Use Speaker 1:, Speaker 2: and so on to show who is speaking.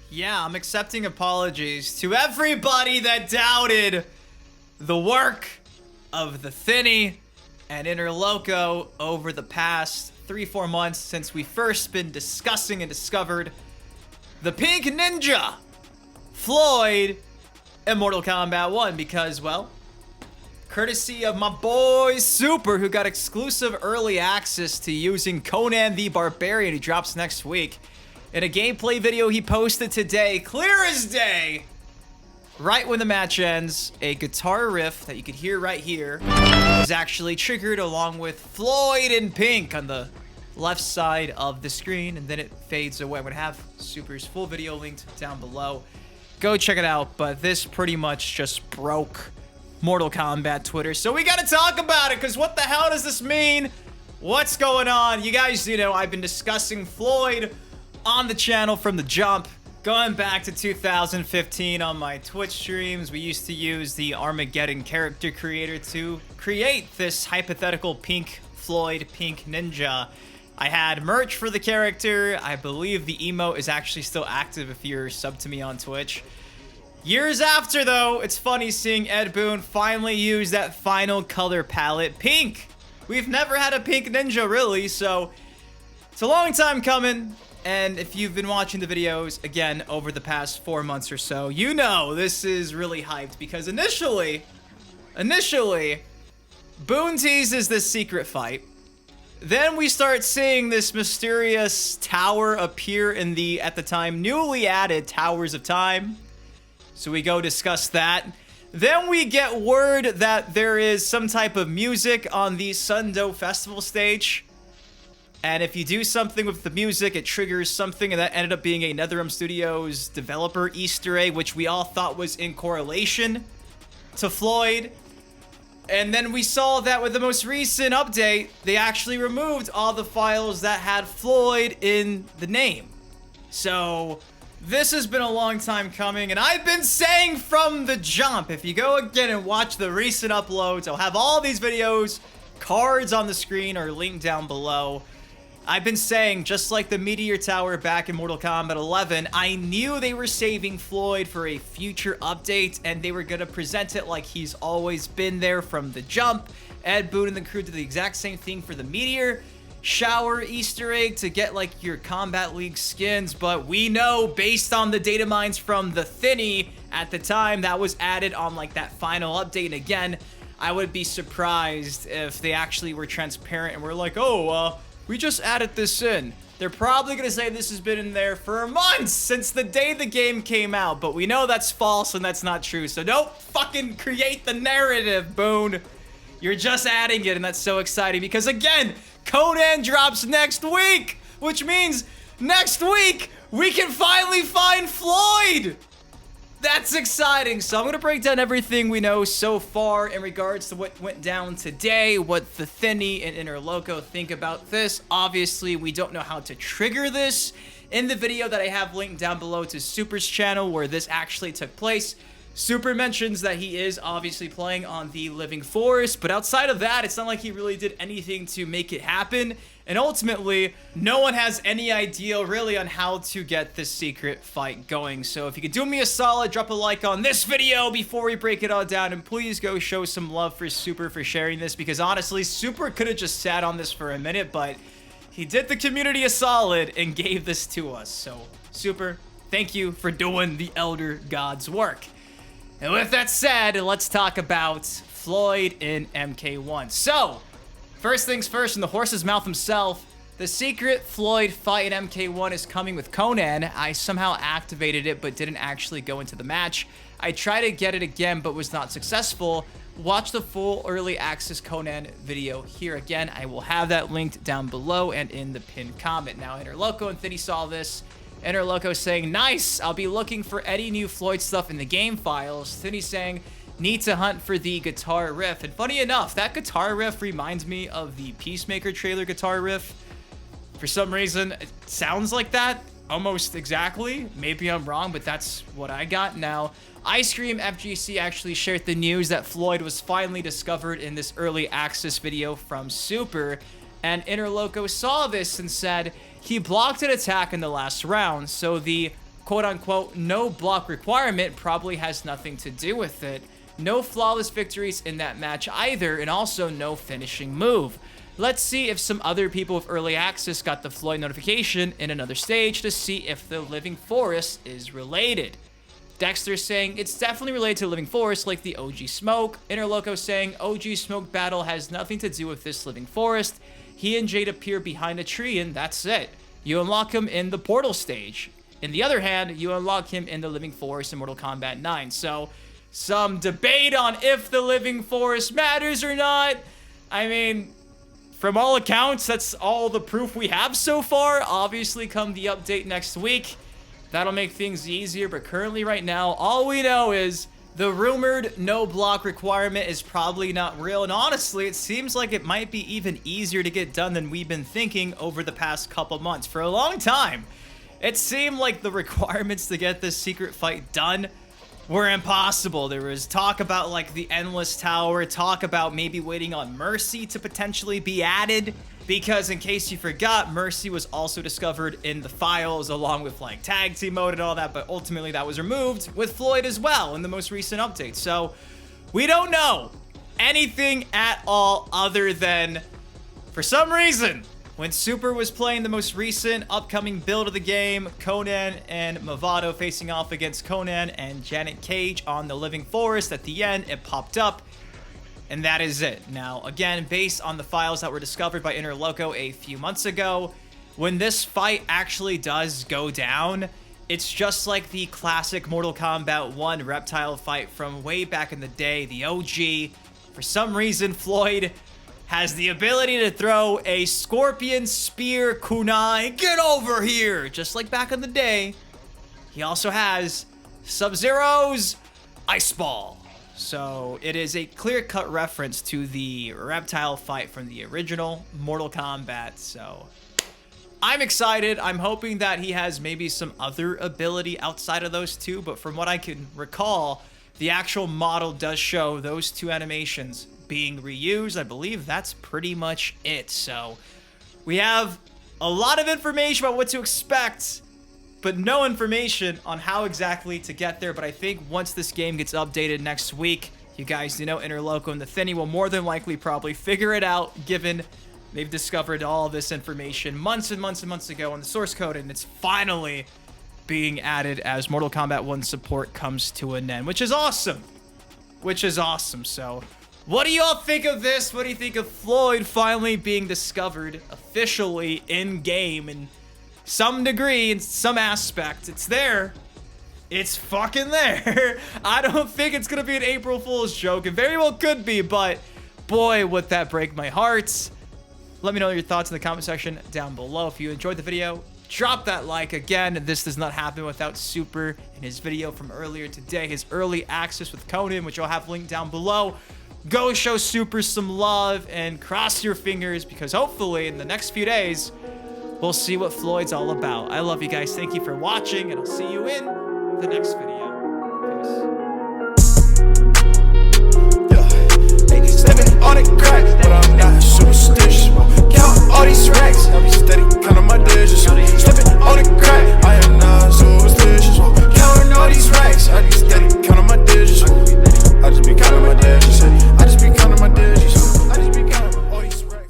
Speaker 1: Yeah, I'm accepting apologies to everybody that doubted the work of the Thinny and Interloco over the past 3-4 months since we first been discussing and discovered the Pink Ninja, Floyd, and Mortal Kombat 1 because, well, courtesy of my boy Super, who got exclusive early access to using Conan the Barbarian, who drops next week, in a gameplay video he posted today, clear as day, right when the match ends, a guitar riff that you could hear right here is actually triggered along with Floyd in pink on the left side of the screen, and then it fades away. I'm going to have Super's full video linked down below. Go check it out, but this pretty much just broke Mortal Kombat Twitter, so we got to talk about it, because what the hell does this mean? What's going on? You guys, I've been discussing Floyd on the channel from the jump, going back to 2015 on my Twitch streams. We used to use the Armageddon character creator to create this hypothetical Pink Floyd, Pink Ninja. I had merch for the character. I believe the emote is actually still active if you're subbed to me on Twitch. Years after, though, it's funny seeing Ed Boon finally use that final color palette, pink. We've never had a pink ninja, really, so it's a long time coming. And if you've been watching the videos, again, over the past 4 months or so, you know this is really hyped because initially, Boon teases this secret fight. Then we start seeing this mysterious tower appear in the, at the time, newly added Towers of Time. So we go discuss that. Then we get word that there is some type of music on the Sundo Festival stage. And if you do something with the music, it triggers something, and that ended up being a NetherRealm Studios developer Easter egg, which we all thought was in correlation to Floyd. And then we saw that with the most recent update, they actually removed all the files that had Floyd in the name. So this has been a long time coming, and I've been saying from the jump, if you go again and watch the recent uploads, I'll have all these videos, cards on the screen or linked down below. I've been saying, just like the Meteor Tower back in Mortal Kombat 11, I knew they were saving Floyd for a future update, and they were going to present it like he's always been there from the jump. Ed Boon and the crew did the exact same thing for the Meteor Shower Easter egg to get, like, your Combat League skins, but we know, based on the data mines from the Thinny at the time, that was added on, like, that final update. And again, I would be surprised if they actually were transparent and were like, oh, we just added this in. They're probably going to say this has been in there for months since the day the game came out, but we know that's false and that's not true, so don't fucking create the narrative, Boon. You're just adding it, and that's so exciting because, again, Conan drops next week, which means next week we can finally find Floyd. That's exciting. So I'm going to break down everything we know so far in regards to what went down today, what the Thinny and Interloco think about this. Obviously, we don't know how to trigger this. In the video that I have linked down below to Super's channel where this actually took place, Super mentions that he is obviously playing on the Living Forest, but outside of that, it's not like he really did anything to make it happen. And ultimately, no one has any idea really on how to get this secret fight going. So if you could do me a solid, drop a like on this video before we break it all down, and please go show some love for Super for sharing this, because honestly, Super could have just sat on this for a minute, but he did the community a solid and gave this to us. So Super, thank you for doing the Elder God's work. And with that said, let's talk about Floyd in MK1. So, first things first, in the horse's mouth himself, the secret Floyd fight in MK1 is coming with Conan. I somehow activated it, but didn't actually go into the match. I tried to get it again, but was not successful. Watch the full early access Conan video here. Again, I will have that linked down below and in the pinned comment. Now, Interloco and Thinny saw this. Interloco saying, nice, I'll be looking for any new Floyd stuff in the game files. Thinny saying, need to hunt for the guitar riff. And funny enough, that guitar riff reminds me of the Peacemaker trailer guitar riff. For some reason, it sounds like that almost exactly. Maybe I'm wrong, but that's what I got. Now, Ice Cream FGC actually shared the news that Floyd was finally discovered in this early access video from Super. And Interloco saw this and said he blocked an attack in the last round, so the quote-unquote no block requirement probably has nothing to do with it. No flawless victories in that match either, and also no finishing move. Let's see if some other people with early access got the Floyd notification in another stage to see if the Living Forest is related. Dexter saying it's definitely related to Living Forest like the OG Smoke. Interloco saying OG Smoke battle has nothing to do with this Living Forest. He and Jade appear behind a tree and that's it. You unlock him in the portal stage. In the other hand, you unlock him in the Living Forest in Mortal Kombat 9. So, some debate on if the Living Forest matters or not. I mean, from all accounts, that's all the proof we have so far. Obviously, come the update next week, that'll make things easier. But currently, right now, all we know is the rumored no block requirement is probably not real. And honestly, it seems like it might be even easier to get done than we've been thinking over the past couple months. For a long time, it seemed like the requirements to get this secret fight done were impossible. There was talk about like the Endless Tower, talk about maybe waiting on Mercy to potentially be added, because in case you forgot, Mercy was also discovered in the files along with like tag team mode and all that, but ultimately that was removed with Floyd as well in the most recent update. So we don't know anything at all other than, for some reason, when Super was playing the most recent upcoming build of the game, Conan and Movado facing off against Conan and Janet Cage on the Living Forest, at the end, it popped up, and that is it. Now, again, based on the files that were discovered by Interloco a few months ago, when this fight actually does go down, it's just like the classic Mortal Kombat 1 reptile fight from way back in the day, the OG. For some reason, Floyd has the ability to throw a scorpion spear kunai, get over here, just like back in the day. He also has Sub-Zero's ice ball. So it is a clear-cut reference to the reptile fight from the original Mortal Kombat. So I'm excited. I'm hoping that he has maybe some other ability outside of those two, but from what I can recall, the actual model does show those two animations being reused. I believe that's pretty much it. So we have a lot of information about what to expect, but no information on how exactly to get there. But I think once this game gets updated next week, you guys, Interloco and the Thinny will more than likely probably figure it out, given they've discovered all this information months and months and months ago on the source code, and it's finally being added as Mortal Kombat 1 support comes to an end, which is awesome. So what do y'all think of this? What do you think of Floyd finally being discovered officially in-game in some degree, in some aspect? It's there. It's fucking there. I don't think it's gonna be an April Fool's joke. It very well could be, but boy, would that break my heart. Let me know your thoughts in the comment section down below. If you enjoyed the video, drop that like. Again, this does not happen without Super in his video from earlier today, his early access with Conan, which I'll have linked down below. Go show Super some love and cross your fingers, because hopefully in the next few days, we'll see what Floyd's all about. I love you guys. Thank you for watching, and I'll see you in the next video. Peace.
Speaker 2: Yeah, living on a crack, but I'm not superstitious. Count